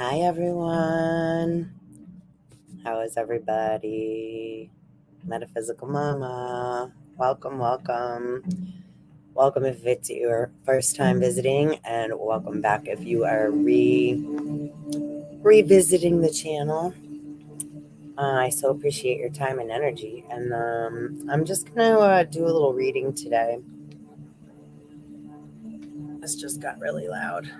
Hi, everyone. How is everybody? Metaphysical Mama. Welcome, welcome. Welcome if it's your first time visiting, and welcome back if you are revisiting the channel. I so appreciate your time and energy, and I'm just going to do a little reading today. This just got really loud.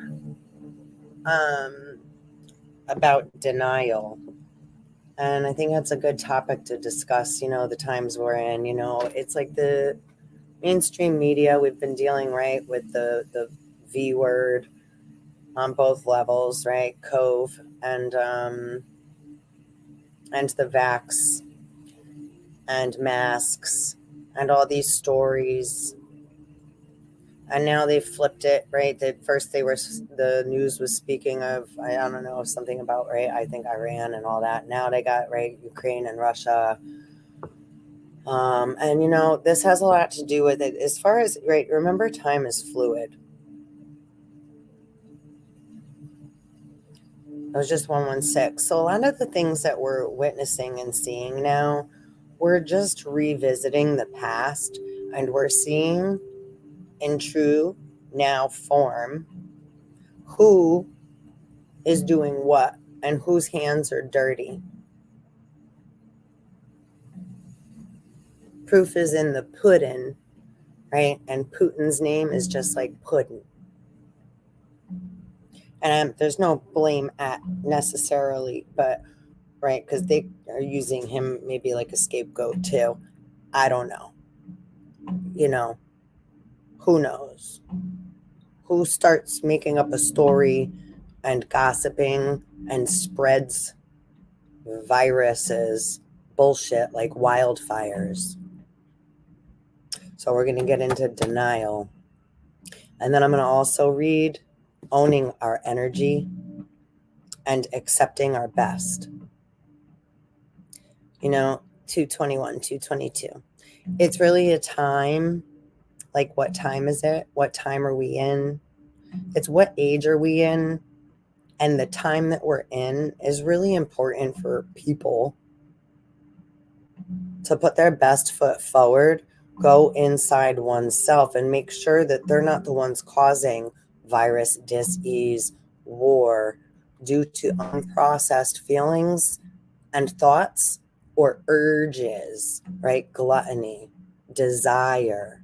About denial. And I think that's a good topic to discuss, the times we're in. It's like the mainstream media, we've been dealing, right, with the V word on both levels, right? Cove and the vax and masks and all these stories. And now they've flipped it, right? That first the news was speaking of, I don't know, something about, right, I think Iran and all that. Now they got, right, Ukraine and Russia. And this has a lot to do with it as far as, right, remember, time is fluid. It was just 116. So a lot of the things that we're witnessing and seeing now, we're just revisiting the past, and we're seeing in true now form who is doing what and whose hands are dirty. Proof is in the pudding, right? And Putin's name is just like pudding. And there's no blame at necessarily, but right, because they are using him maybe like a scapegoat too. I don't know. Who knows? Who starts making up a story and gossiping and spreads viruses, bullshit like wildfires? So we're going to get into denial. And then I'm going to also read owning our energy and accepting our best. 221, 222. It's really a time, like what time is it? What time are we in? It's what age are we in? And the time that we're in is really important for people to put their best foot forward, go inside oneself, and make sure that they're not the ones causing virus, dis-ease, war due to unprocessed feelings and thoughts or urges, right? Gluttony, desire.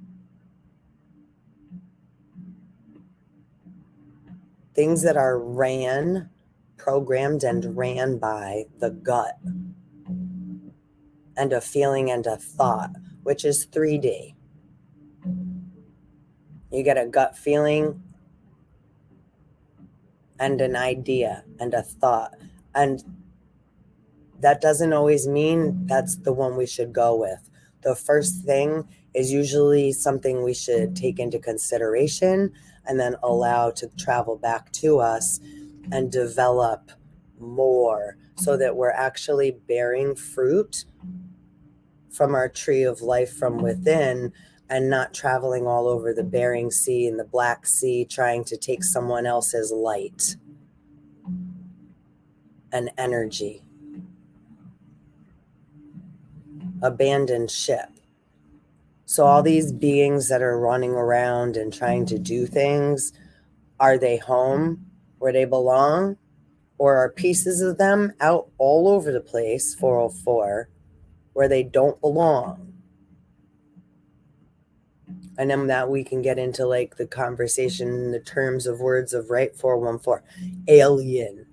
Things that are programmed and ran by the gut and a feeling and a thought, which is 3D. You get a gut feeling and an idea and a thought. And that doesn't always mean that's the one we should go with. The first thing is usually something we should take into consideration and then allow to travel back to us and develop more so that we're actually bearing fruit from our tree of life from within and not traveling all over the Bering Sea and the Black Sea trying to take someone else's light and energy. Abandoned ship. So all these beings that are running around and trying to do things, are they home where they belong? Or are pieces of them out all over the place, 404, where they don't belong? And then that we can get into like the conversation in the terms of words of right, 414, alien.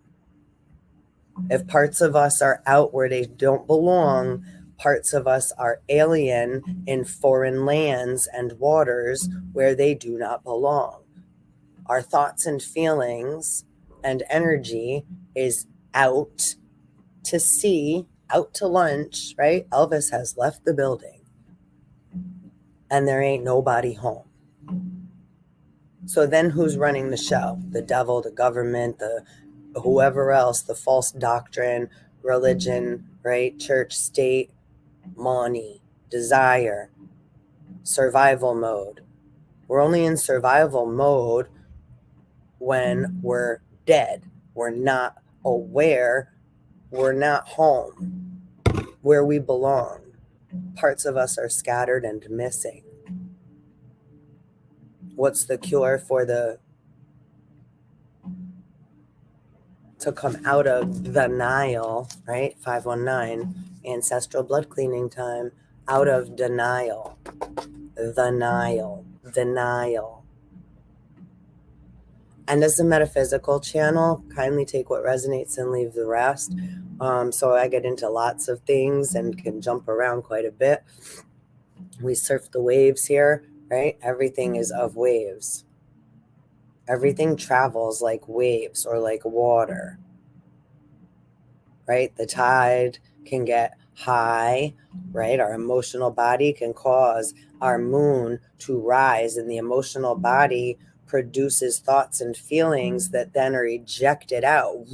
If parts of us are out where they don't belong, parts of us are alien in foreign lands and waters where they do not belong. Our thoughts and feelings and energy is out to sea, out to lunch, right? Elvis has left the building and there ain't nobody home. So then who's running the show? The devil, the government, the whoever else, the false doctrine, religion, right? Church, state, money, desire, survival mode. We're only in survival mode when we're dead. We're not aware we're not home where we belong. Parts of us are scattered and missing. What's the cure for to come out of the Nile, right? 519, ancestral blood cleaning time, out of denial. The Nile, denial. And as a metaphysical channel, kindly take what resonates and leave the rest. So I get into lots of things and can jump around quite a bit. We surf the waves here, right? Everything is of waves. Everything travels like waves or like water, right? The tide can get high, right? Our emotional body can cause our moon to rise, and the emotional body produces thoughts and feelings that then are ejected out.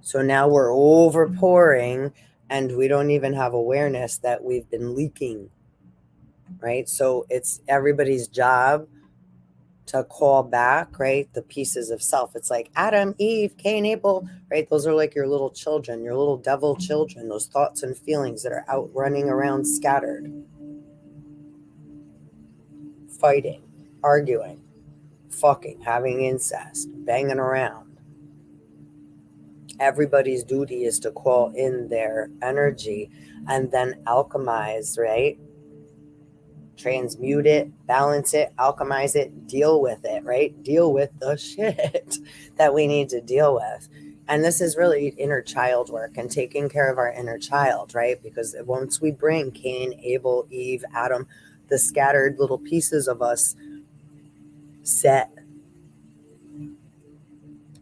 So now we're overpouring and we don't even have awareness that we've been leaking, right? So it's everybody's job to call back, right? The pieces of self. It's like Adam, Eve, Cain, Abel, right? Those are like your little children, your little devil children, those thoughts and feelings that are out running around scattered, fighting, arguing, fucking, having incest, banging around. Everybody's duty is to call in their energy and then alchemize, right? Transmute it, balance it, alchemize it, deal with it, right? Deal with the shit that we need to deal with. And this is really inner child work and taking care of our inner child, right? Because once we bring Cain, Abel, Eve, Adam, the scattered little pieces of us, Set,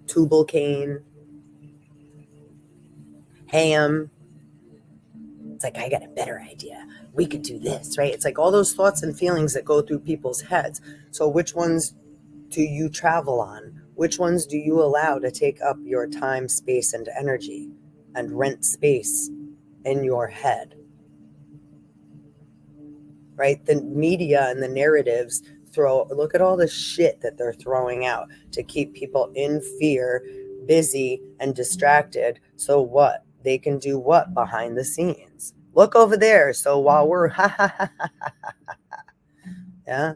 Tubal Cain, Ham, it's like, I got a better idea. We could do this, right? It's like all those thoughts and feelings that go through people's heads. So which ones do you travel on? Which ones do you allow to take up your time, space, and energy and rent space in your head? Right? The media and the narratives look at all the shit that they're throwing out to keep people in fear, busy, and distracted. So what? They can do what behind the scenes? Look over there. So while we're yeah.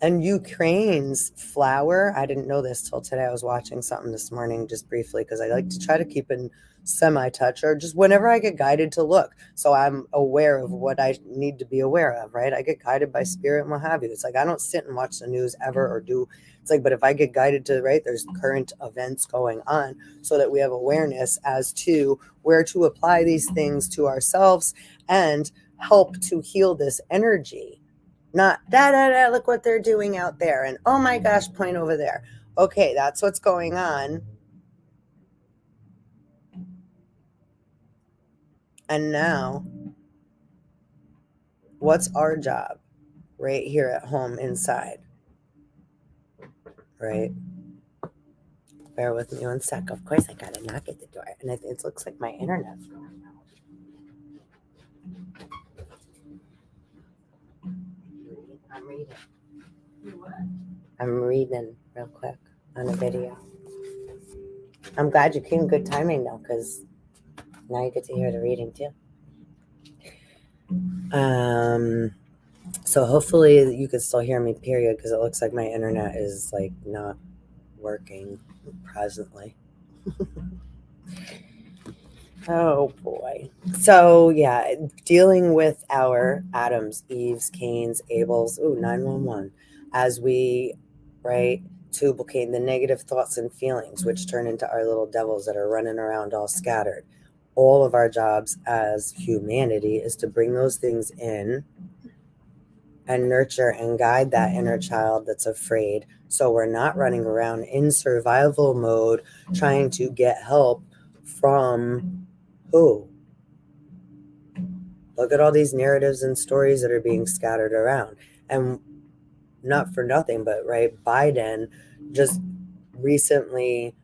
And Ukraine's flour, I didn't know this till today. I was watching something this morning just briefly because I like to try to keep in semi-touch or just whenever I get guided to look. So I'm aware of what I need to be aware of, right? I get guided by spirit and what have you. It's like I don't sit and watch the news ever or do. It's like, but if I get guided to, right, there's current events going on so that we have awareness as to where to apply these things to ourselves and help to heal this energy. Not look what they're doing out there. And oh my gosh, point over there. Okay, that's what's going on. And now, what's our job right here at home inside? Right? Bear with me one sec. Of course, I gotta knock at the door. And it looks like my internet's going out. I'm reading. What? I'm reading real quick on a video. I'm glad you came. Good timing though, because now you get to hear the reading too. So hopefully you can still hear me, period, because it looks like my internet is like not working presently. Oh boy. So yeah, dealing with our Adams, Eves, Cains, Abels, 911, as we, right, Tubal Cain, the negative thoughts and feelings, which turn into our little devils that are running around all scattered. All of our jobs as humanity is to bring those things in and nurture and guide that inner child that's afraid. So we're not running around in survival mode trying to get help from who? Look at all these narratives and stories that are being scattered around. And not for nothing, but right, Biden just recently,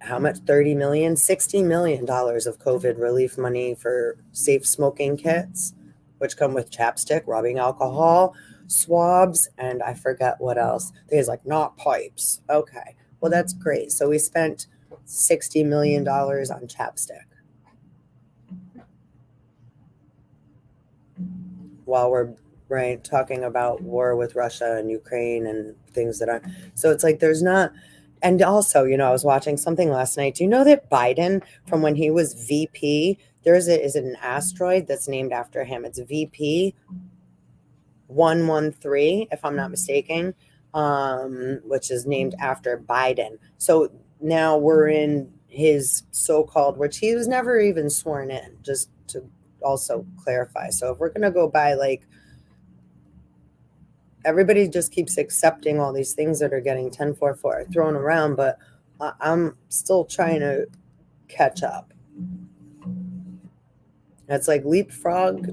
how much? 30 million, $60 million of COVID relief money for safe smoking kits, which come with chapstick, rubbing alcohol, swabs, and I forget what else. There's like not pipes. Okay. Well, that's great. So we spent $60 million on chapstick while we're talking about war with Russia and Ukraine and things that aren't. So it's like there's not. And also, I was watching something last night. Do you know that Biden, from when he was VP, is it an asteroid that's named after him? It's VP 113, if I'm not mistaken, which is named after Biden. So now we're in his so-called, which he was never even sworn in, just to also clarify. So if we're going to go by, like, everybody just keeps accepting all these things that are getting 1044 thrown around, but I'm still trying to catch up. It's like leapfrog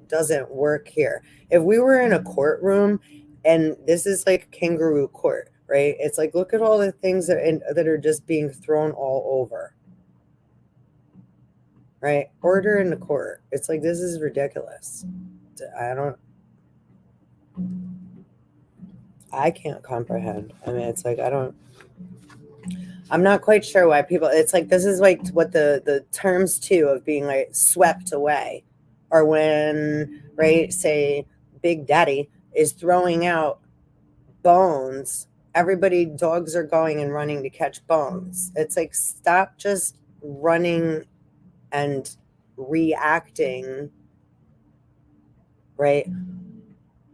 doesn't work here. If we were in a courtroom and this is like kangaroo court, right? It's like, look at all the things that are just being thrown all over, right? Order in the court. It's like, this is ridiculous. I can't comprehend. I mean, it's like, I'm not quite sure why people, it's like, this is like what the terms too of being like swept away, or when, right, say Big Daddy is throwing out bones, dogs are going and running to catch bones. It's like, stop just running and reacting, right?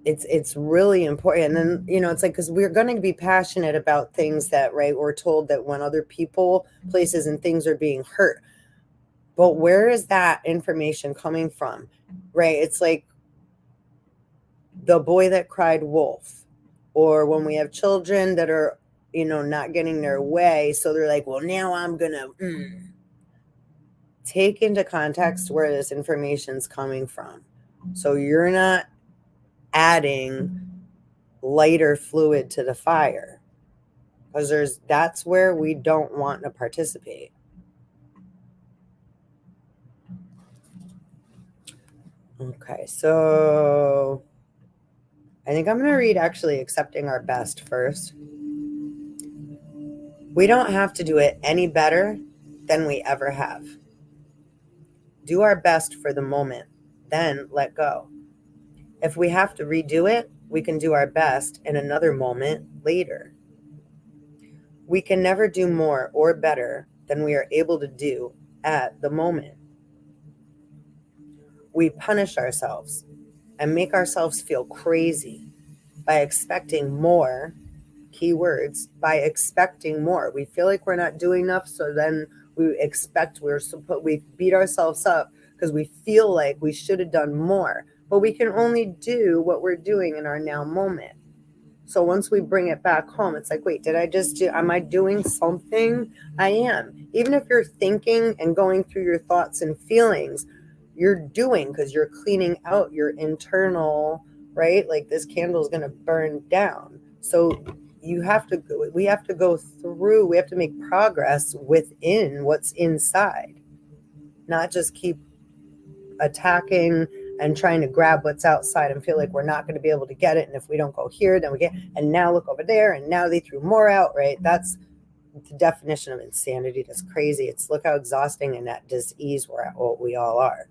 It's really important. And then, it's like, because we're going to be passionate about things that, right, we're told that when other people, places, and things are being hurt. But where is that information coming from, right? It's like the boy that cried wolf, or when we have children that are, not getting their way. So they're like, well, now I'm going to take into context where this information's coming from. So you're not adding lighter fluid to the fire, because that's where we don't want to participate. Okay, so I think I'm going to read actually Accepting Our Best first. We don't have to do it any better than we ever have. Do our best for the moment, then let go. If we have to redo it, we can do our best in another moment later. We can never do more or better than we are able to do at the moment. We punish ourselves and make ourselves feel crazy by expecting more. Keywords, by expecting more. We feel like we're not doing enough, so then we beat ourselves up because we feel like we should have done more. But we can only do what we're doing in our now moment. So once we bring it back home, it's like, wait, am I doing something? I am. Even if you're thinking and going through your thoughts and feelings, you're doing, because you're cleaning out your internal, right? Like, this candle is going to burn down. So we have to go through, we have to make progress within what's inside, not just keep attacking and trying to grab what's outside and feel like we're not going to be able to get it. And if we don't go here, then we get, and now look over there, and now they threw more out, right? That's the definition of insanity. That's crazy. It's look how exhausting and at disease we all are.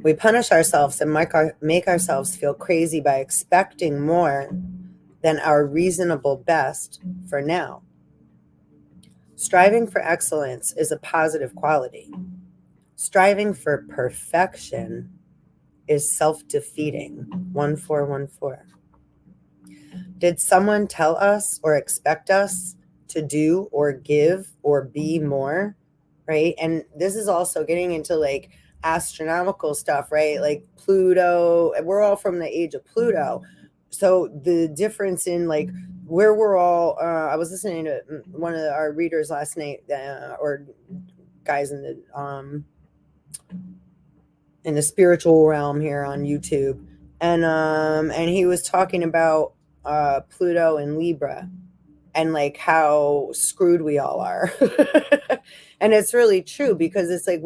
We punish ourselves and make ourselves feel crazy by expecting more than our reasonable best for now. Striving for excellence is a positive quality. Striving for perfection is self-defeating. 1414. Did someone tell us or expect us to do or give or be more, right? And this is also getting into like astronomical stuff, right? Like Pluto, we're all from the age of Pluto. So the difference in like where we're all, I was listening to one of our readers last night, or guys in the spiritual realm here on YouTube. And he was talking about Pluto and Libra, and like how screwed we all are. And it's really true, because it's like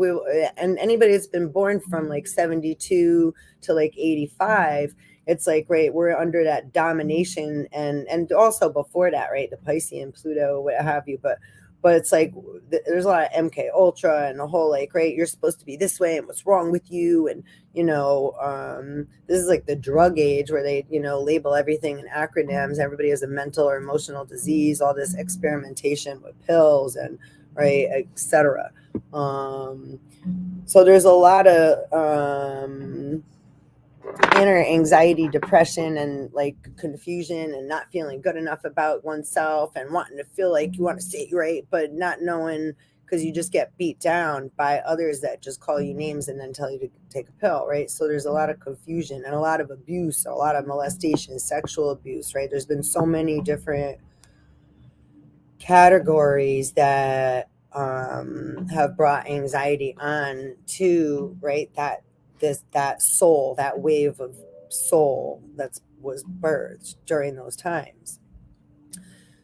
and anybody that's been born from like 72 to like 85, it's like, right, we're under that domination, and also before that, right, the Piscean, Pluto, what have you, but it's like there's a lot of MK Ultra and the whole like, right, you're supposed to be this way and what's wrong with you, and this is like the drug age where they label everything in acronyms. Everybody has a mental or emotional disease, all this experimentation with pills and right, etc. So there's a lot of inner anxiety, depression, and like confusion, and not feeling good enough about oneself, and wanting to feel like you want to say right, but not knowing, because you just get beat down by others that just call you names and then tell you to take a pill, right? So there's a lot of confusion and a lot of abuse, a lot of molestation, sexual abuse, right? There's been so many different categories that have brought anxiety on to, right, that soul, that wave of soul that was birthed during those times.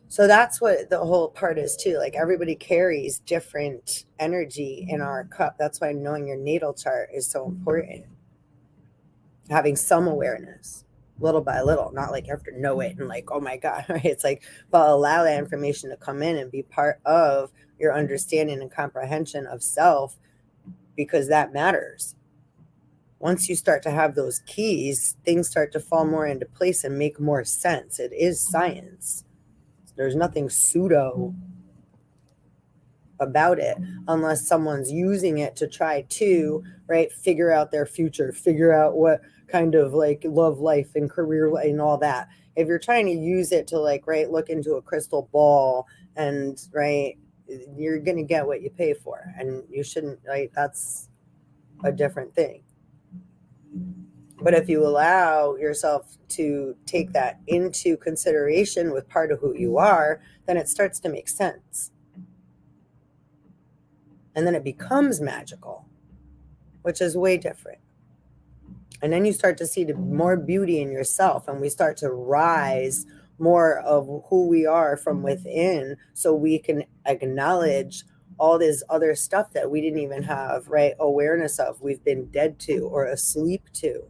So that's what the whole part is too. Like everybody carries different energy in our cup. That's why knowing your natal chart is so important. Having some awareness, little by little, not like you have to know it and like, oh my God, right? It's like, but allow that information to come in and be part of your understanding and comprehension of self, because that matters. Once you start to have those keys, things start to fall more into place and make more sense. It is science. There's nothing pseudo about it, unless someone's using it to try to, right, figure out their future, figure out what kind of like love life and career and all that. If you're trying to use it to like, right, look into a crystal ball and right, you're going to get what you pay for, and you shouldn't, right? That's a different thing. But if you allow yourself to take that into consideration with part of who you are, then it starts to make sense. And then it becomes magical, which is way different. And then you start to see the more beauty in yourself, and we start to rise more of who we are from within, so we can acknowledge all this other stuff that we didn't even have, right, awareness of, we've been dead to or asleep to.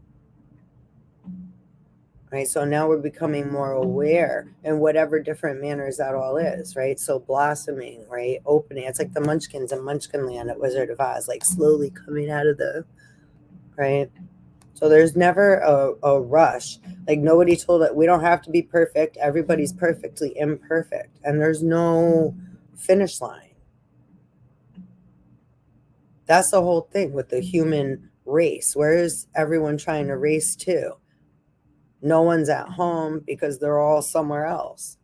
Right, so now we're becoming more aware in whatever different manners that all is, right? So blossoming, right, opening. It's like the Munchkins in Munchkinland at Wizard of Oz, like slowly coming out of the, right? So there's never a rush. Like nobody told it, we don't have to be perfect. Everybody's perfectly imperfect, and there's no finish line. That's the whole thing with the human race. Where is everyone trying to race to? No one's at home because they're all somewhere else.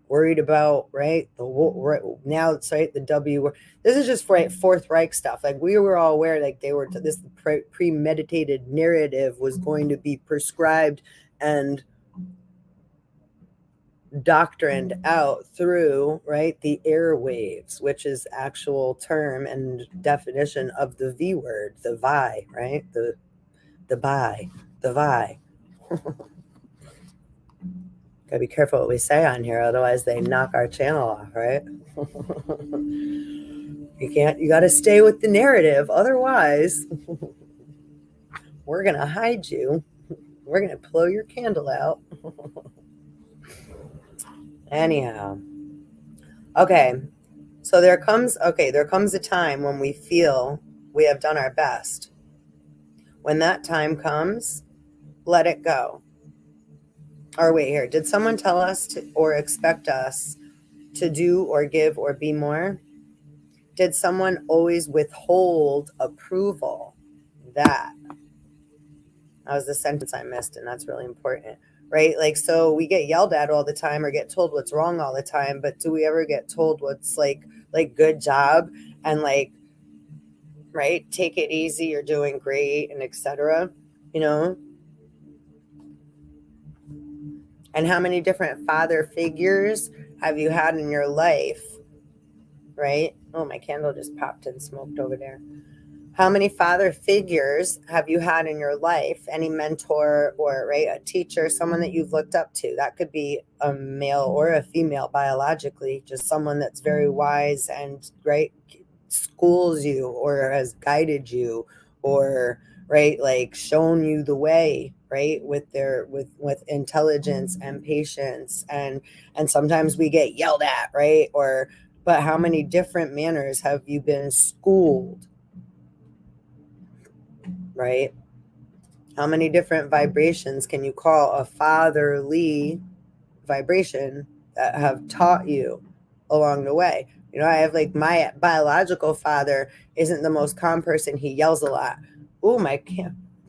Worried about, right? Now it's right, the W. This is just right, Fourth Reich stuff. Like we were all aware, like they were this premeditated narrative was going to be prescribed and doctrined out through, right, the airwaves, which is actual term and definition of the V word, the vi, right? The vi. Gotta be careful what we say on here, otherwise they knock our channel off, right? You gotta stay with the narrative, otherwise we're gonna hide you. We're gonna blow your candle out. Anyhow, okay, so there comes a time when we feel we have done our best. When that time comes, let it go. Or wait, here, did someone tell us to, or expect us to do or give or be more? Did someone always withhold approval? That was the sentence I missed, and that's really important, right? Like, so we get yelled at all the time or get told what's wrong all the time, but do we ever get told what's like good job and like, right, take it easy, you're doing great, and etc., you know? And how many different father figures have you had in your life, right? Oh, my candle just popped and smoked over there. How many father figures have you had in your life? Any mentor or, right, a teacher, someone that you've looked up to? That could be a male or a female biologically, just someone that's very wise and, right, schools you or has guided you or, right, like shown you the way, right? With intelligence and patience, and sometimes we get yelled at, right? But how many different manners have you been schooled, right? How many different vibrations can you call a fatherly vibration that have taught you along the way? You know, I have like my biological father isn't the most calm person. He yells a lot. Oh, my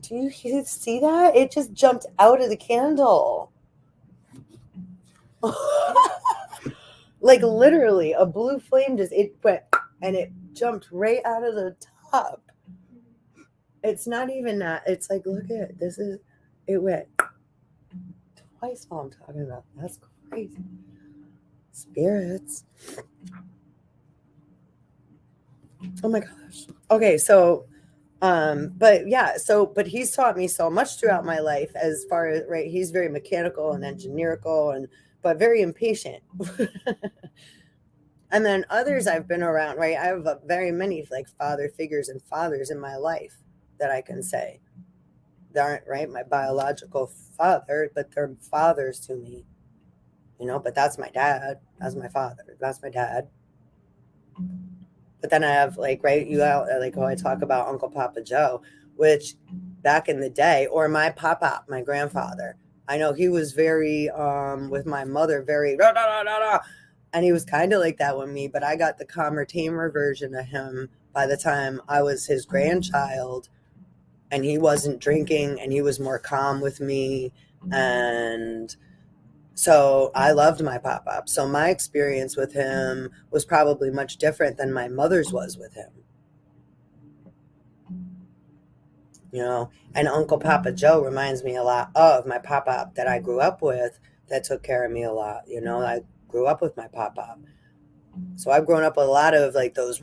do you see that? It just jumped out of the candle. Like literally a blue flame it went and it jumped right out of the top. It's not even that. It's like, look at it. It went twice while I'm talking about. That's crazy. Spirits. Oh my gosh. Okay, so but he's taught me so much throughout my life as far as, right, he's very mechanical and engineerical but very impatient. And then others I've been around, right? I have very many like father figures and fathers in my life that I can say they aren't, right, my biological father, but they're fathers to me, you know. But that's my dad. That's my father. That's my dad. But then I have like, right, like, I talk about Uncle Papa Joe, which back in the day, or my papa, my grandfather, I know he was very with my mother, very da, da, da, da, da. And he was kind of like that with me, but I got the calmer, tamer version of him by the time I was his grandchild, and he wasn't drinking and he was more calm with me. And so I loved my pop-up. So my experience with him was probably much different than my mother's was with him. You know, and Uncle Papa Joe reminds me a lot of my pop-up that I grew up with that took care of me a lot. You know, I grew up with my pop-up. So I've grown up with a lot of like those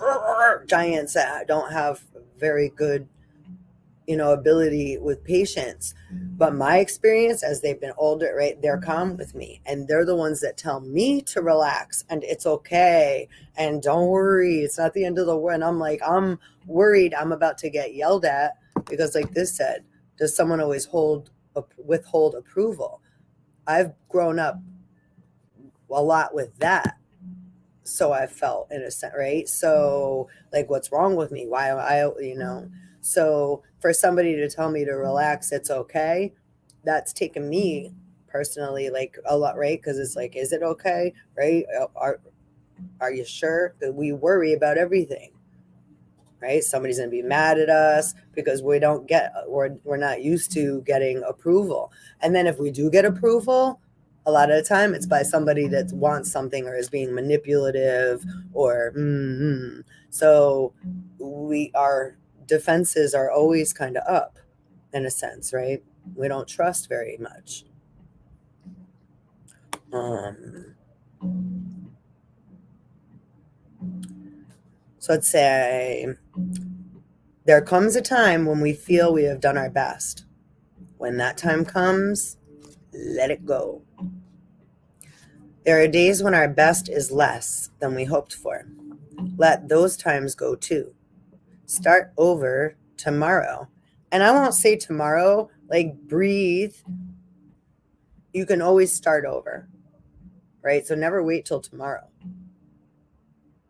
giants that don't have very good, you know, ability with patience. But my experience as they've been older, right, they're calm with me, and they're the ones that tell me to relax and it's okay and don't worry, it's not the end of the world. And I'm like, I'm worried I'm about to get yelled at because, like this said, does someone always withhold approval? I've grown up a lot with that. So I felt innocent, right? So like, what's wrong with me? Why you know? So for somebody to tell me to relax, it's okay, that's taken me personally like a lot, right? Because it's like, is it okay, right? Are you sure? That we worry about everything, right? Somebody's gonna be mad at us because we're not used to getting approval. And then if we do get approval, a lot of the time it's by somebody that wants something or is being manipulative or so our defenses are always kind of up in a sense, right? We don't trust very much. So let's say there comes a time when we feel we have done our best. When that time comes, let it go. There are days when our best is less than we hoped for. Let those times go too. Start over tomorrow. And I won't say tomorrow, like breathe. You can always start over, right? So never wait till tomorrow.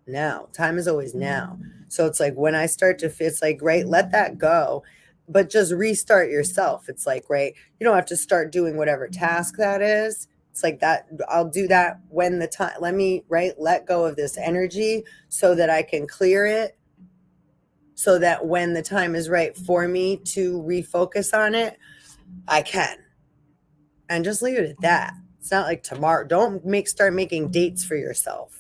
Now, time is always now. So it's like when I start to feel, it's like, right, let that go, but just restart yourself. It's like, right, you don't have to start doing whatever task that is. It's like that. I'll do that when the time, let go of this energy so that I can clear it, so that when the time is right for me to refocus on it, I can. And just leave it at that. It's not like tomorrow. Don't start making dates for yourself.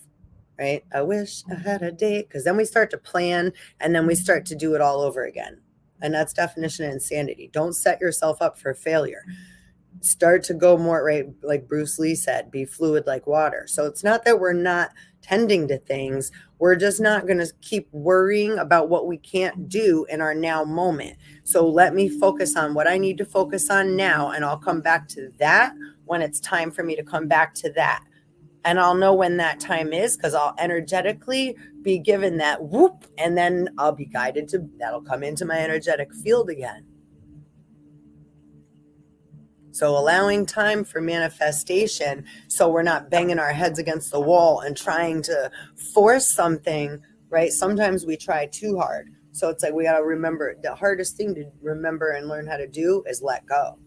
Right? I wish I had a date, because then we start to plan and then we start to do it all over again. And that's definition of insanity. Don't set yourself up for failure. Start to go more, right? Like Bruce Lee said, be fluid like water. So it's not that we're not tending to things. We're just not going to keep worrying about what we can't do in our now moment. So let me focus on what I need to focus on now, and I'll come back to that when it's time for me to come back to that. And I'll know when that time is, because I'll energetically be given that whoop, and then I'll be guided that'll come into my energetic field again. So allowing time for manifestation, so we're not banging our heads against the wall and trying to force something, right? Sometimes we try too hard. So it's like we got to remember, the hardest thing to remember and learn how to do is let go.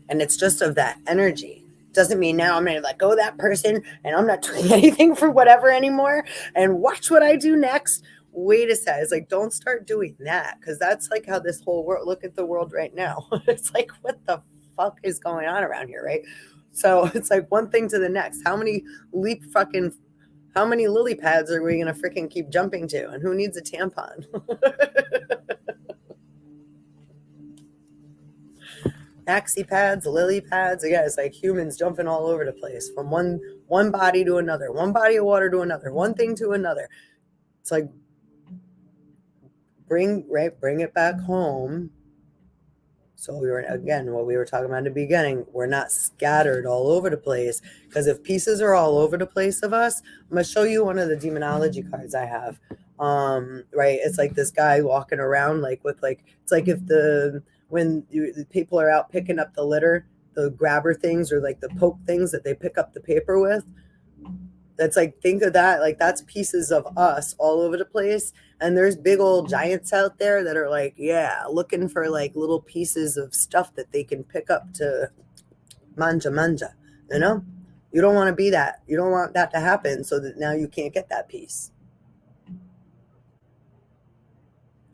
And it's just of that energy. Doesn't mean now I'm going to let go of that person and I'm not doing anything for whatever anymore and watch what I do next. Wait a sec. It's like, don't start doing that, because that's like how this whole world, look at the world right now. It's like, what the fuck is going on around here, right? So it's like one thing to the next. How many lily pads are we going to freaking keep jumping to? And who needs a tampon? Maxi pads, lily pads. Yeah, it's like humans jumping all over the place from one body to another, one body of water to another, one thing to another. It's like bring it back home. So we were, again, what we were talking about in the beginning, we're not scattered all over the place. Because if pieces are all over the place of us, I'm gonna show you one of the demonology cards I have. Right, it's like this guy walking around like with like, it's like if the people are out picking up the litter, the grabber things or like the poke things that they pick up the paper with. That's like, think of that, like that's pieces of us all over the place. And there's big old giants out there that are like, yeah, looking for like little pieces of stuff that they can pick up to manja, you know? You don't want to be that. You don't want that to happen so that now you can't get that piece.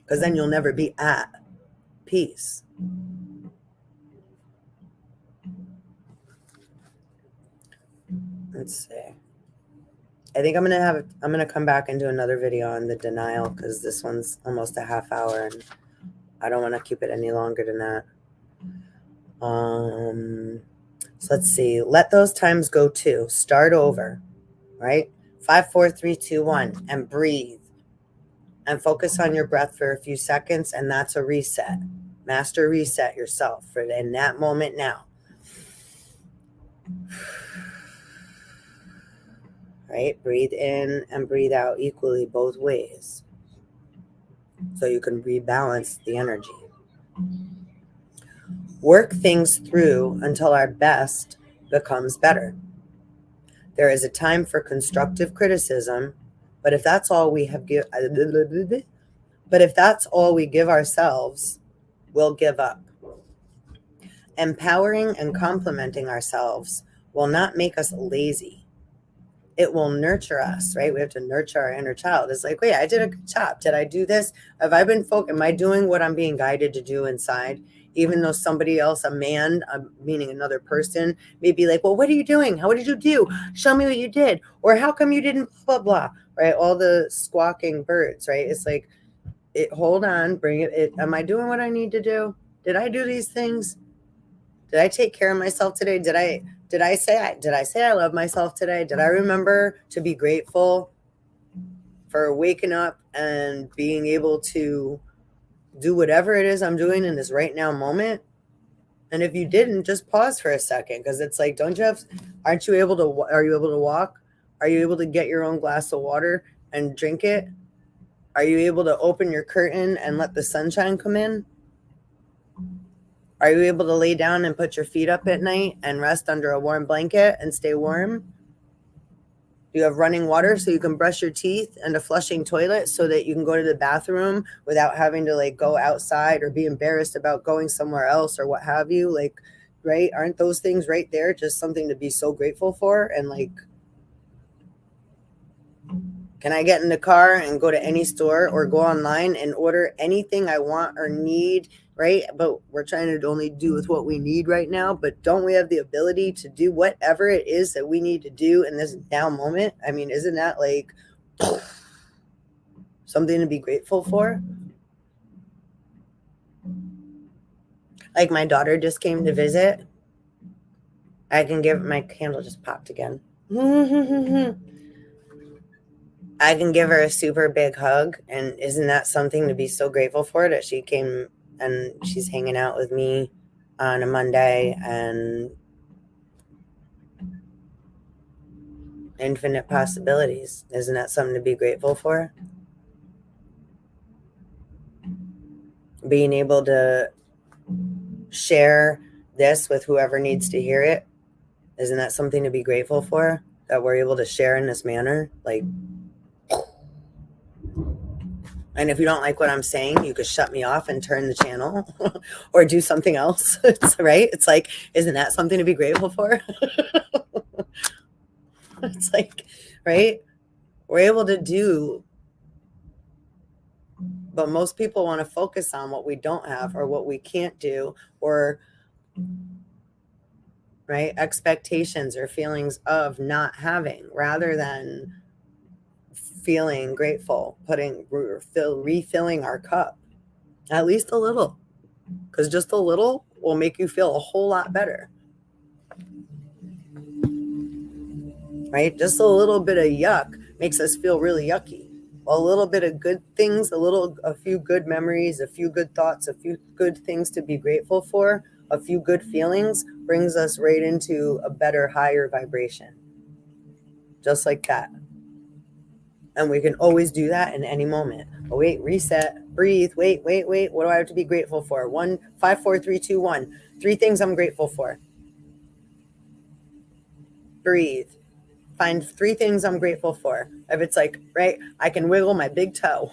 Because then you'll never be at peace. Let's see. I think I'm gonna come back and do another video on the denial, because this one's almost a half hour and I don't want to keep it any longer than that. So let's see. Let those times go too. Start over, right? 5, 4, 3, 2, 1, and breathe. And focus on your breath for a few seconds, and that's a reset. Master reset yourself for in that moment now. Right? Breathe in and breathe out equally both ways, so you can rebalance the energy. Work things through until our best becomes better. There is a time for constructive criticism, but if that's all we give ourselves, we'll give up. Empowering and complimenting ourselves will not make us lazy. It will nurture us, right? We have to nurture our inner child. It's like, wait, I did a good job. Did I do this? Have I been focused? Am I doing what I'm being guided to do inside? Even though somebody else, a man, meaning another person, may be like, well, what are you doing? What did you do? Show me what you did. Or how come you didn't blah, blah, right? All the squawking birds, right? It's like, hold on, bring it. Am I doing what I need to do? Did I do these things? Did I take care of myself today? Did I say I love myself today? Did I remember to be grateful for waking up and being able to do whatever it is I'm doing in this right now moment? And if you didn't, just pause for a second, because it's like, are you able to walk? Are you able to get your own glass of water and drink it? Are you able to open your curtain and let the sunshine come in? Are you able to lay down and put your feet up at night and rest under a warm blanket and stay warm? Do you have running water so you can brush your teeth, and a flushing toilet so that you can go to the bathroom without having to like go outside or be embarrassed about going somewhere else or what have you? Like, right? Aren't those things right there just something to be so grateful for? And like, can I get in the car and go to any store or go online and order anything I want or need, right? But we're trying to only do with what we need right now. But don't we have the ability to do whatever it is that we need to do in this now moment? I mean, isn't that like something to be grateful for? Like, my daughter just came to visit. I can give my candle just popped again. I can give her a super big hug. And isn't that something to be so grateful for, that she came and she's hanging out with me on a Monday, and infinite possibilities. Isn't that something to be grateful for? Being able to share this with whoever needs to hear it? Isn't that something to be grateful for, that we're able to share in this manner? Like, and if you don't like what I'm saying, you could shut me off and turn the channel or do something else. It's, right? It's like, isn't that something to be grateful for? It's like, right? We're able to do, but most people want to focus on what we don't have or what we can't do, or, right, expectations or feelings of not having, rather than feeling grateful, refilling our cup, at least a little, because just a little will make you feel a whole lot better, right? Just a little bit of yuck makes us feel really yucky. A little bit of good things, a few good memories, a few good thoughts, a few good things to be grateful for, a few good feelings brings us right into a better, higher vibration. Just like that. And we can always do that in any moment. Oh, wait, reset, breathe, wait. What do I have to be grateful for? 1, 5, 4, 3, 2, 1. 3 things I'm grateful for. Breathe. Find 3 things I'm grateful for. If it's like, right, I can wiggle my big toe,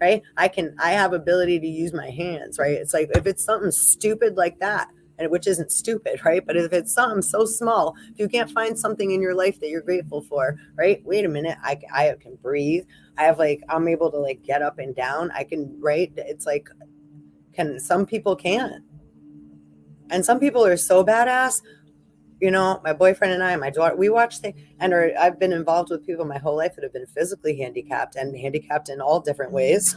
right? I have ability to use my hands, right? It's like, if it's something stupid like that, and which isn't stupid, right? But if it's something so small, if you can't find something in your life that you're grateful for, right? Wait a minute, I can breathe. I'm able to like get up and down. I can, right? It's like, some people can't. And some people are so badass. You know, my boyfriend and I, my daughter, we watch things, I've been involved with people my whole life that have been physically handicapped, and handicapped in all different ways,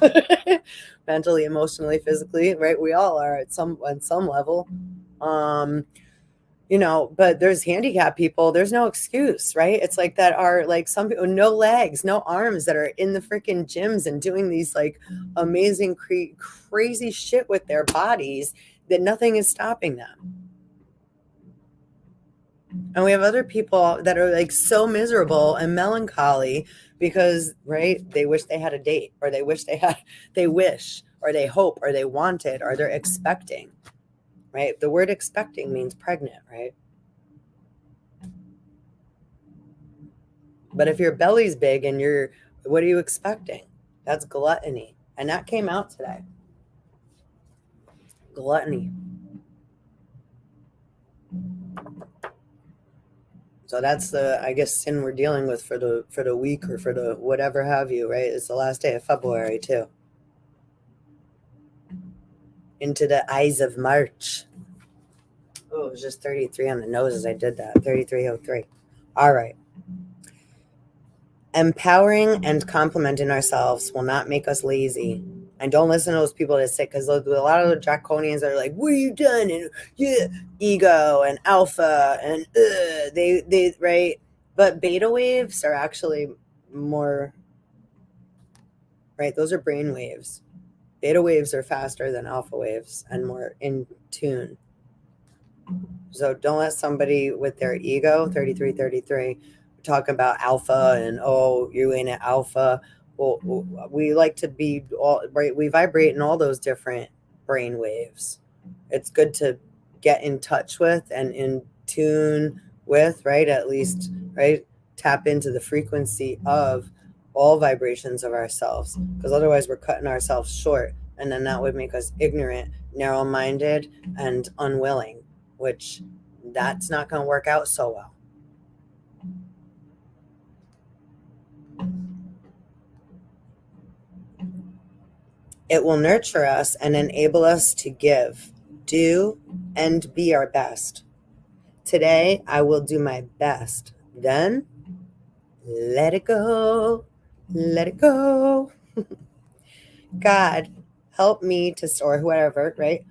mentally, emotionally, physically, right? We all are on some level. You know, but there's handicapped people, there's no excuse, right? It's like that are like some people, no legs, no arms, that are in the freaking gyms and doing these like amazing, crazy shit with their bodies, that nothing is stopping them. And we have other people that are like so miserable and melancholy because, right, they wish they had a date, or they wish, or they hope, or they wanted, or they're expecting, right? The word expecting means pregnant, right? But if your belly's big and what are you expecting? That's gluttony. And that came out today. Gluttony. So that's the, I guess, sin we're dealing with for the week, or for the whatever have you, right? It's the last day of February too. Into the eyes of March. Oh, it was just 33 on the nose as I did that. 3303. All right. Empowering and complimenting ourselves will not make us lazy. And don't listen to those people that say, because a lot of the draconians are like, what are you done? And yeah, ego and alpha and they right. But beta waves are actually more, right? Those are brain waves. Beta waves are faster than alpha waves and more in tune. So don't let somebody with their ego, 3333, talk about alpha and, oh, you ain't an alpha. Well, we like to be all right. We vibrate in all those different brain waves. It's good to get in touch with and in tune with, right? At least, right? Tap into the frequency of all vibrations of ourselves, because otherwise we're cutting ourselves short. And then that would make us ignorant, narrow-minded, and unwilling, which that's not going to work out so well. It will nurture us and enable us to give, do, and be our best. Today, I will do my best. Then, let it go. Let it go. God, help me to, or whatever, right?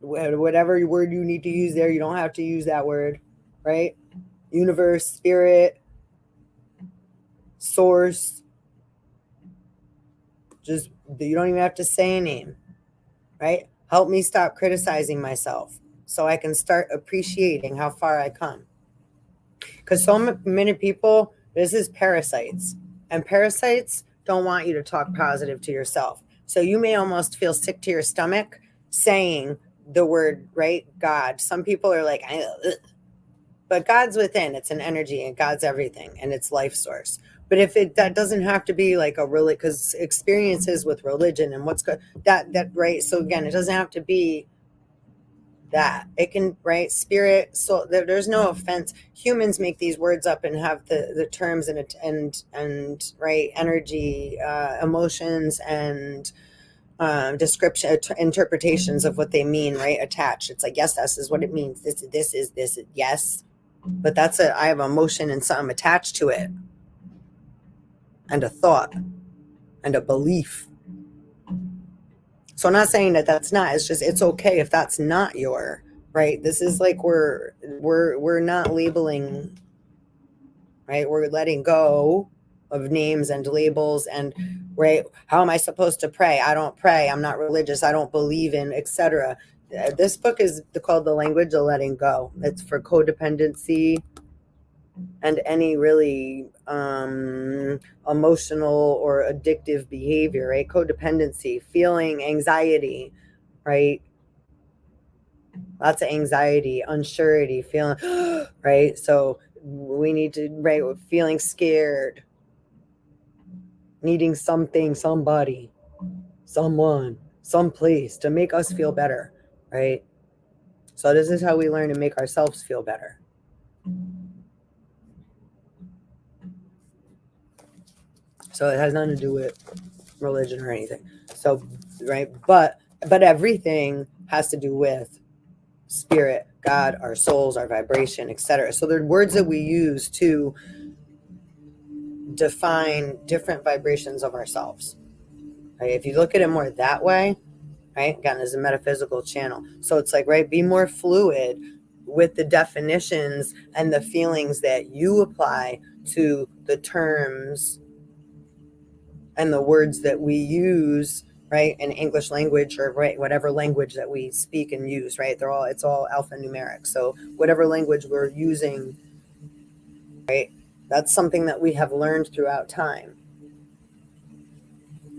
Whatever word you need to use there, you don't have to use that word, right? Universe, spirit, source. Just, you don't even have to say a name, right? Help me stop criticizing myself so I can start appreciating how far I come. Because so many people, this is parasites. And parasites don't want you to talk positive to yourself. So you may almost feel sick to your stomach saying the word, right? God. Some people are like, ugh. But God's within. It's an energy, and God's everything, and it's life source. But if that doesn't have to be like a really, because experiences with religion and what's good, that right. So again, it doesn't have to be that. It can, right, spirit. So there's no offense. Humans make these words up and have the terms and right, energy, emotions, and description, interpretations of what they mean, right, attached. It's like, yes, this is what it means. This is this. Yes, but I have emotion and something attached to it, and a thought, and a belief. So I'm not saying that that's not. It's just, it's okay if that's not your, right. This is like we're not labeling, right. We're letting go of names and labels, and right. How am I supposed to pray? I don't pray. I'm not religious. I don't believe in, etc. This book is called The Language of Letting Go. It's for codependency and any really emotional or addictive behavior, right? Codependency, feeling anxiety, right? Lots of anxiety, unsurety, feeling, right? So we need to, right? Feeling scared, needing something, somebody, someone, someplace to make us feel better, right? So this is how we learn to make ourselves feel better. So it has nothing to do with religion or anything. So, right, but everything has to do with spirit, God, our souls, our vibration, etc. So they're words that we use to define different vibrations of ourselves. Right? If you look at it more that way, right? Again, as a metaphysical channel. So it's like, right, be more fluid with the definitions and the feelings that you apply to the terms and the words that we use, right, in English language, or right, whatever language that we speak and use, right? It's all alphanumeric. So whatever language we're using, right, that's something that we have learned throughout time.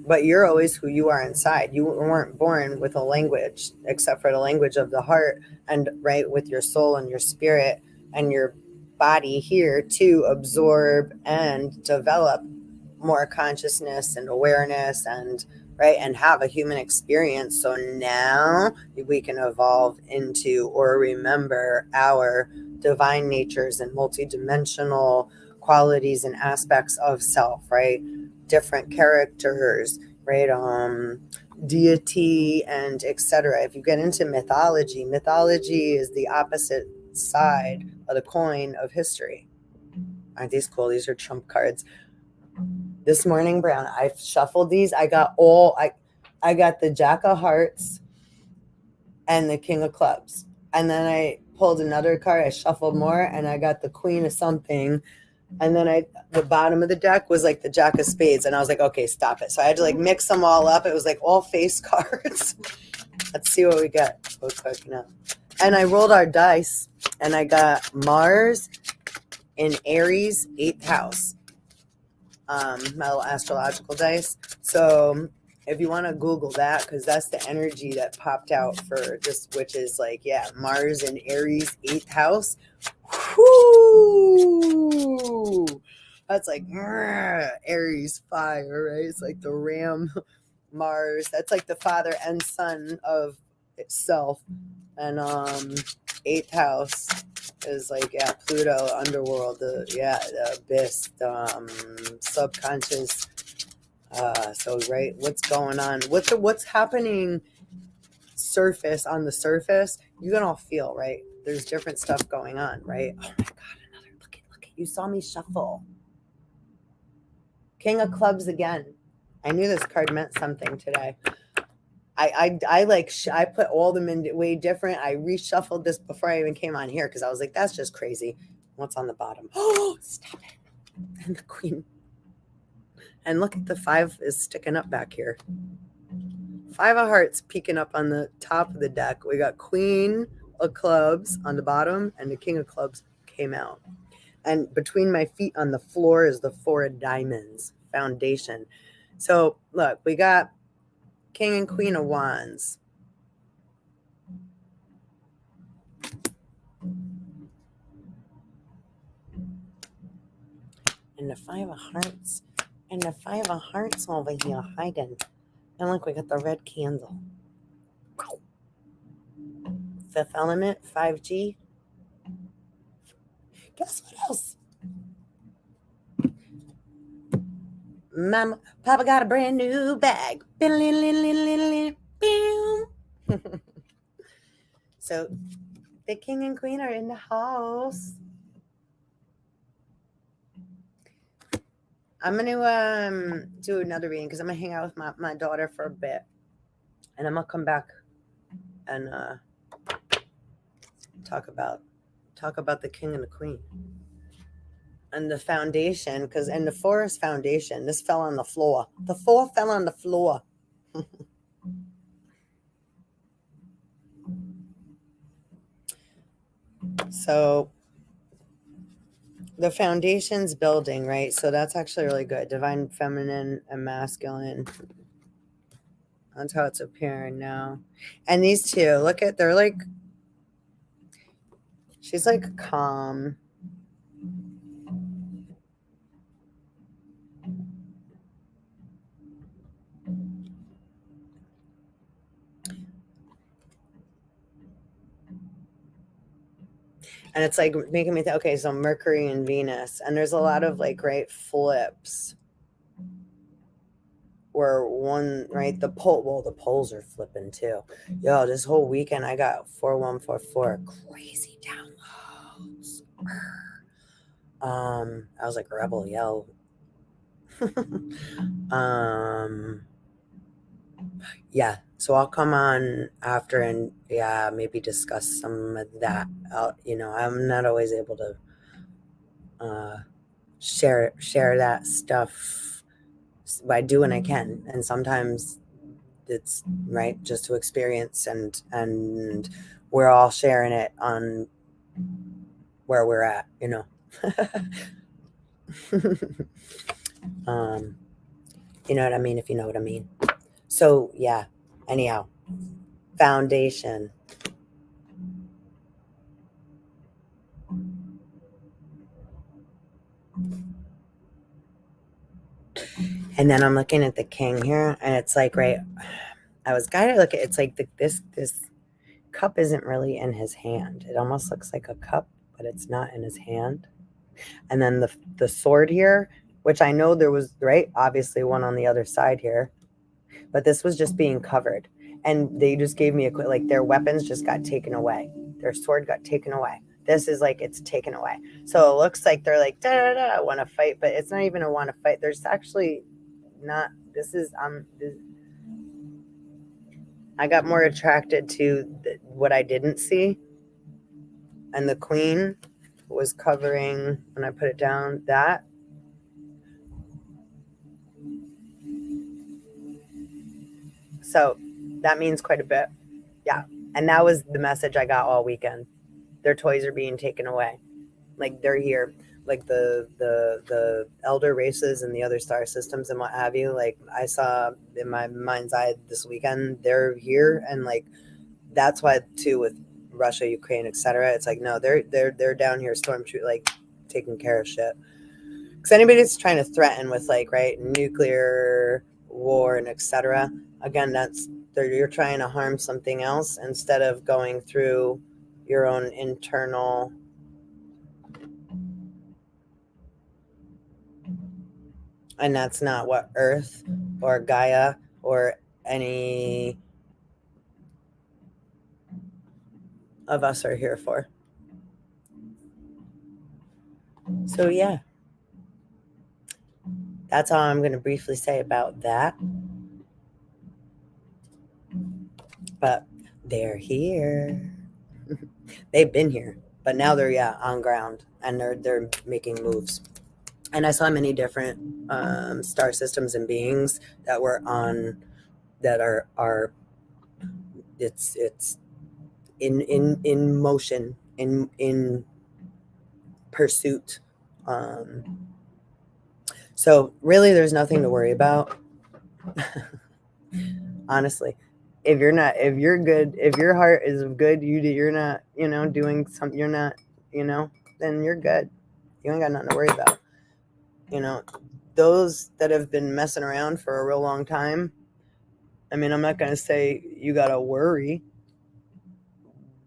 But you're always who you are inside. You weren't born with a language except for the language of the heart, and right, with your soul and your spirit and your body here to absorb and develop more consciousness and awareness, and right, and have a human experience. So now we can evolve into or remember our divine natures and multidimensional qualities and aspects of self, right? Different characters, right? Deity and etc. If you get into mythology is the opposite side of the coin of history. Aren't these cool? These are trump cards. This morning, Brown, I shuffled these. I got the Jack of Hearts and the King of Clubs. And then I pulled another card. I shuffled more, and I got the Queen of something. And then the bottom of the deck was like the Jack of Spades. And I was like, okay, stop it. So I had to like mix them all up. It was like all face cards. Let's see what we get real quick now. And I rolled our dice, and I got Mars in Aries, 8th house. My little astrological dice. So if you want to Google that, because that's the energy that popped out for this, which is like, yeah, Mars in Aries, 8th house. Whoo! That's like Aries fire, right? It's like the ram Mars. That's like the father and son of itself. And 8th house is like, yeah, Pluto, underworld, the abyss, subconscious. So right, what's going on? What's happening? On the surface, you can all feel, right? There's different stuff going on, right? Oh my God, another look at you saw me shuffle. King of Clubs again. I knew this card meant something today. I put all them in way different. I reshuffled this before I even came on here because I was like, that's just crazy. What's on the bottom? Oh, stop it. And the Queen. And look at the 5 is sticking up back here. 5 of Hearts peeking up on the top of the deck. We got Queen of Clubs on the bottom, and the King of Clubs came out. And between my feet on the floor is the 4 of Diamonds, foundation. So look, we got King and Queen of Wands. the Five of Hearts. And the Five of Hearts over here hiding. And look, we got the red candle. Fifth element, 5G. Guess what else? Mama, Papa got a brand new bag. So the king and queen are in the house. I'm going to do another reading because I'm going to hang out with my daughter for a bit. And I'm going to come back and talk about the king and the queen. And the foundation, because in the forest foundation, this fell on the floor. The four fell on the floor. So the foundation's building, right? So that's actually really good. Divine feminine and masculine. That's how it's appearing now. And these two, look at, they're like, she's like calm. And it's like making me think, okay, so Mercury and Venus, and there's a lot of like, right, flips where one, right, the poles are flipping too. Yo, this whole weekend I got 4144 crazy downloads. I was like, rebel yell. Yeah, so I'll come on after and maybe discuss some of that. I'm not always able to share that stuff. I do when I can, and sometimes it's right just to experience, and we're all sharing it on where we're at, you know. You know what I mean, if you know what I mean. So yeah, anyhow, foundation. And then I'm looking at the king here, and it's like, right, I was guided to look at, it's like this cup isn't really in his hand. It almost looks like a cup, but it's not in his hand. And then the sword here, which I know there was, right, obviously one on the other side here, but this was just being covered. And they just gave me like their weapons just got taken away. Their sword got taken away. This is like it's taken away. So it looks like they're like, I want to fight, but it's not even a want to fight. There's actually not, this is, I got more attracted to what I didn't see. And the queen was covering, when I put it down, that. So that means quite a bit. Yeah. And that was the message I got all weekend. Their toys are being taken away. Like they're here. Like the elder races and the other star systems and what have you. Like I saw in my mind's eye this weekend, they're here. And like, that's why too with Russia, Ukraine, etc. It's like, no, they're down here stormtroop, like taking care of shit. Because anybody that's trying to threaten with like, right, nuclear war and etc. Again, you're trying to harm something else instead of going through your own internal. And that's not what Earth or Gaia or any of us are here for. So yeah, that's all I'm going to briefly say about that. But they're here. They've been here, but now they're on ground, and they're making moves. And I saw many different star systems and beings that were on, that are it's in motion, in pursuit. So really, there's nothing to worry about. Honestly, if you're good, if your heart is good, you're not, doing something, you're not, then you're good. You ain't got nothing to worry about. those that have been messing around for a real long time, I mean, I'm not going to say you got to worry,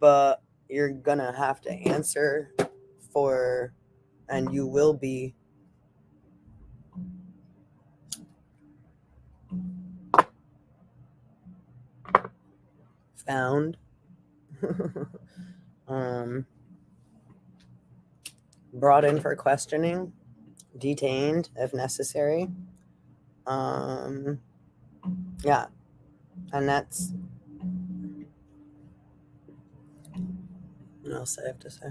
but you're going to have to answer for, and you will be found, brought in for questioning, detained if necessary. Yeah. And that's, what else I have to say?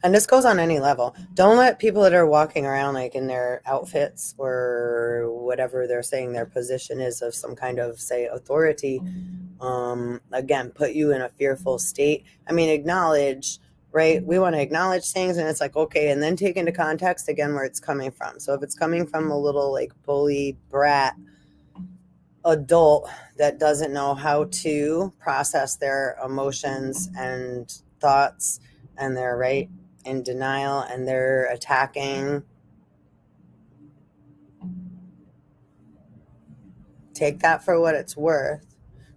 And this goes on any level. Don't let people that are walking around like in their outfits or whatever they're saying their position is of some kind of, say, authority, again, put you in a fearful state. I mean, acknowledge, right? We want to acknowledge things, and it's like, okay, and then take into context again where it's coming from. So if it's coming from a little like bully brat adult that doesn't know how to process their emotions and thoughts, and they're right in denial and they're attacking, take that for what it's worth.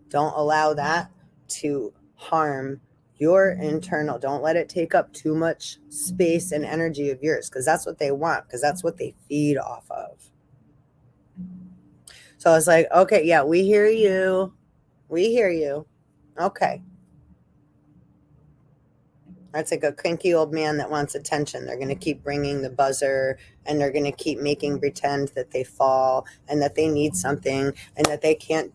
Don't allow that to harm your internal. Don't let it take up too much space and energy of yours, because that's what they want, because that's what they feed off of. So it's like, okay, yeah, we hear you. We hear you. Okay. That's like a cranky old man that wants attention. They're going to keep ringing the buzzer, and they're going to keep making pretend that they fall and that they need something and that they can't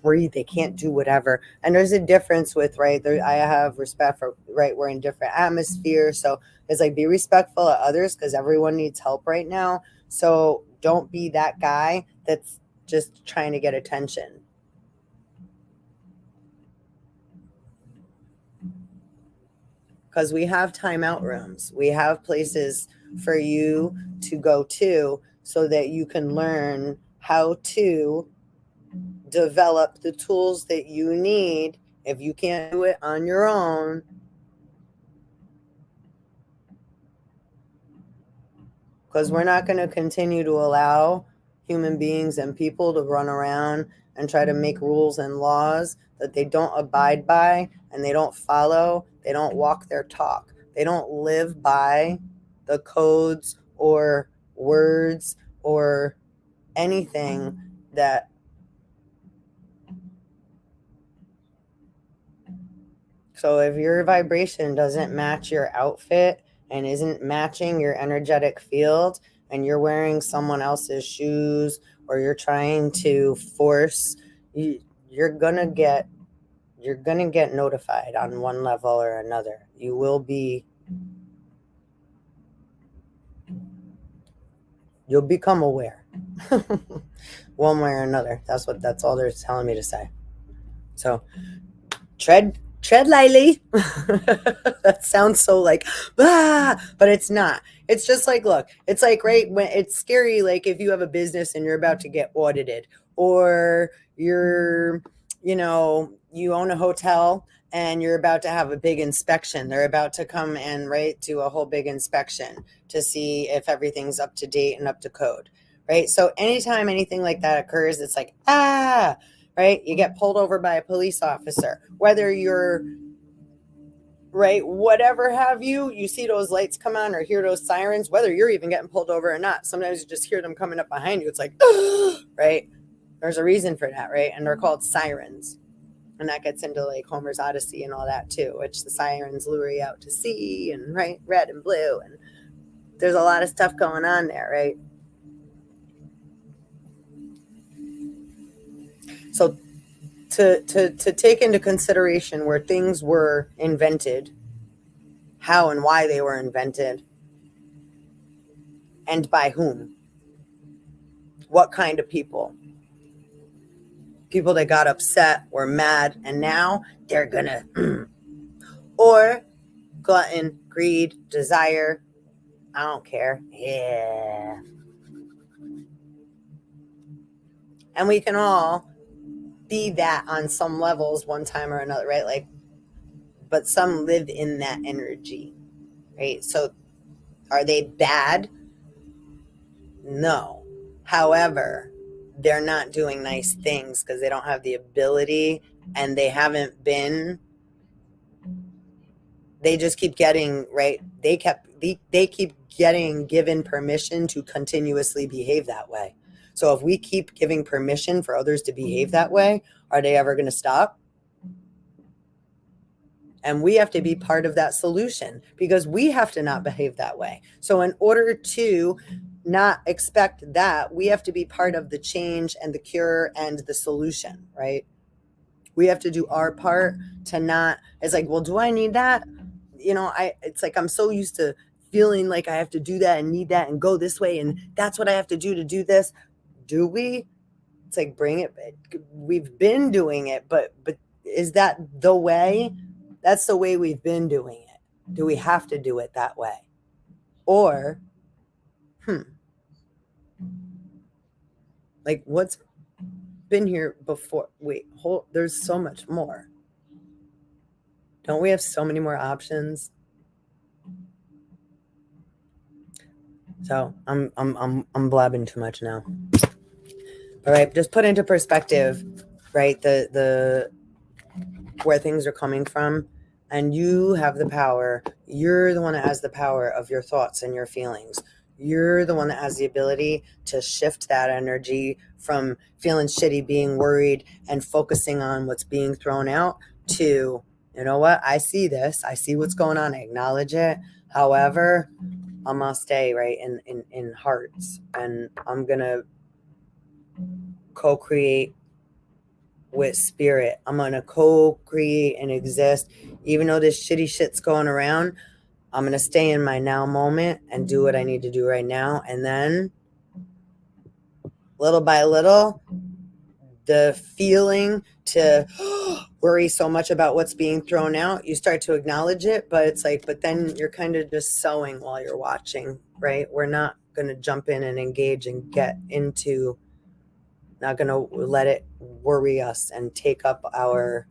breathe. They can't do whatever. And there's a difference with, right, there, I have respect for, right, we're in different atmospheres. So it's like, be respectful of others, because everyone needs help right now. So don't be that guy that's just trying to get attention. Because we have timeout rooms. We have places for you to go to so that you can learn how to develop the tools that you need. If you can't do it on your own, because we're not going to continue to allow human beings and people to run around and try to make rules and laws that they don't abide by, and they don't follow. They don't walk their talk. They don't live by the codes or words or anything that. So if your vibration doesn't match your outfit and isn't matching your energetic field, and you're wearing someone else's shoes, or you're trying to force, you're gonna get notified on one level or another. You'll become aware one way or another. That's all they're telling me to say. So tread lightly. That sounds so like, but it's not. It's just like, look, it's like, right, when it's scary, like if you have a business and you're about to get audited, or you own a hotel and you're about to have a big inspection. They're about to come and, right, do a whole big inspection to see if everything's up to date and up to code, right? So anytime anything like that occurs, it's like, right? You get pulled over by a police officer, whether you're, right, whatever have you, you see those lights come on or hear those sirens, whether you're even getting pulled over or not. Sometimes you just hear them coming up behind you. It's like, right? There's a reason for that, right? And they're called sirens. And that gets into like Homer's Odyssey and all that too, which the sirens lure you out to sea, and, right, red and blue. And there's a lot of stuff going on there, right? So to take into consideration where things were invented, how and why they were invented, and by whom, what kind of people that got upset, were mad, and now they're gonna or glutton, greed, desire, I don't care, yeah. And we can all be that on some levels one time or another, right? Like, but some live in that energy, right? So Are they bad? No. However, they're not doing nice things because they don't have the ability, and they haven't been. They just keep getting, right? They keep getting given permission to continuously behave that way. So if we keep giving permission for others to behave that way, are they ever going to stop? And we have to be part of that solution because we have to not behave that way. So in order to not expect that, we have to be part of the change and the cure and the solution, right? We have to do our part to not, it's like, well, do I need that? It's like I'm so used to feeling like I have to do that and need that and go this way, and that's what I have to do this. Do we? It's like, bring it. We've been doing it, but is that the way? That's the way we've been doing it. Do we have to do it that way? Or, like, what's been here before? Wait, there's so much more. Don't we have so many more options? So I'm blabbing too much now. All right, just put into perspective, right? The where things are coming from, and you have the power. You're the one that has the power of your thoughts and your feelings. You're the one that has the ability to shift that energy from feeling shitty, being worried, and focusing on what's being thrown out to, you know what? I see this. I see what's going on. I acknowledge it. However, I'm going to stay right in hearts, and I'm going to co-create with spirit. I'm going to co-create and exist. Even though this shitty shit's going around, I'm going to stay in my now moment and do what I need to do right now. And then little by little, the feeling to worry so much about what's being thrown out, you start to acknowledge it, but it's like, but then you're kind of just sewing while you're watching, right? We're not going to jump in and engage and get into, not going to let it worry us and take up our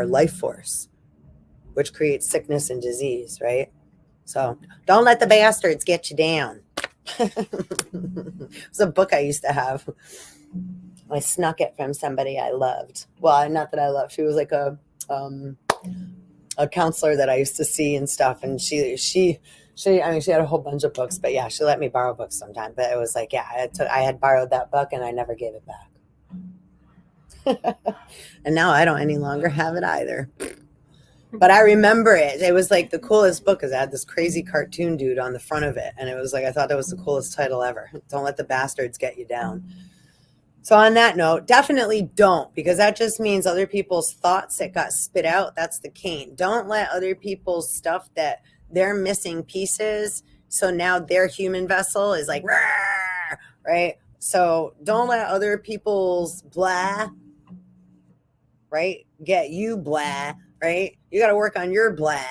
life force, which creates sickness and disease, right? So don't let the bastards get you down. It's a book I used to have. I snuck it from somebody I loved. Well, not that I loved. She was like a counselor that I used to see and stuff. And she had a whole bunch of books, but yeah, she let me borrow books sometime. But it was like, yeah, I had borrowed that book and I never gave it back. And now I don't any longer have it either. But I remember it. It was like the coolest book because it had this crazy cartoon dude on the front of it. And it was like, I thought that was the coolest title ever. Don't let the bastards get you down. So on that note, definitely don't, because that just means other people's thoughts that got spit out. That's the cane. Don't let other people's stuff that they're missing pieces. So now their human vessel is like, right? So don't let other people's blah, right, get you blah, right? You got to work on your blah,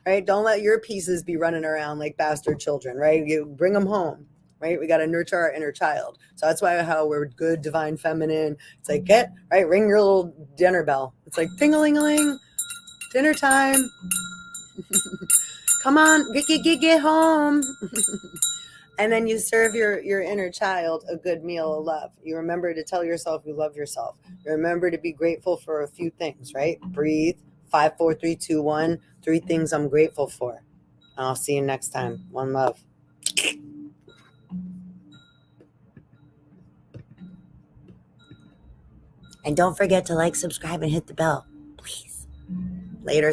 right? Don't let your pieces be running around like bastard children, right? You bring them home, right? We got to nurture our inner child. So that's why how we're good, divine, feminine. It's like, ring your little dinner bell. It's like, ting-a-ling-a-ling, dinner time. Come on, get home. And then you serve your inner child a good meal of love. You remember to tell yourself you love yourself. You remember to be grateful for a few things, right? Breathe. 5, 4, 3, 2, 1. 3 things I'm grateful for. I'll see you next time. One love. And don't forget to like, subscribe, and hit the bell. Please. Later.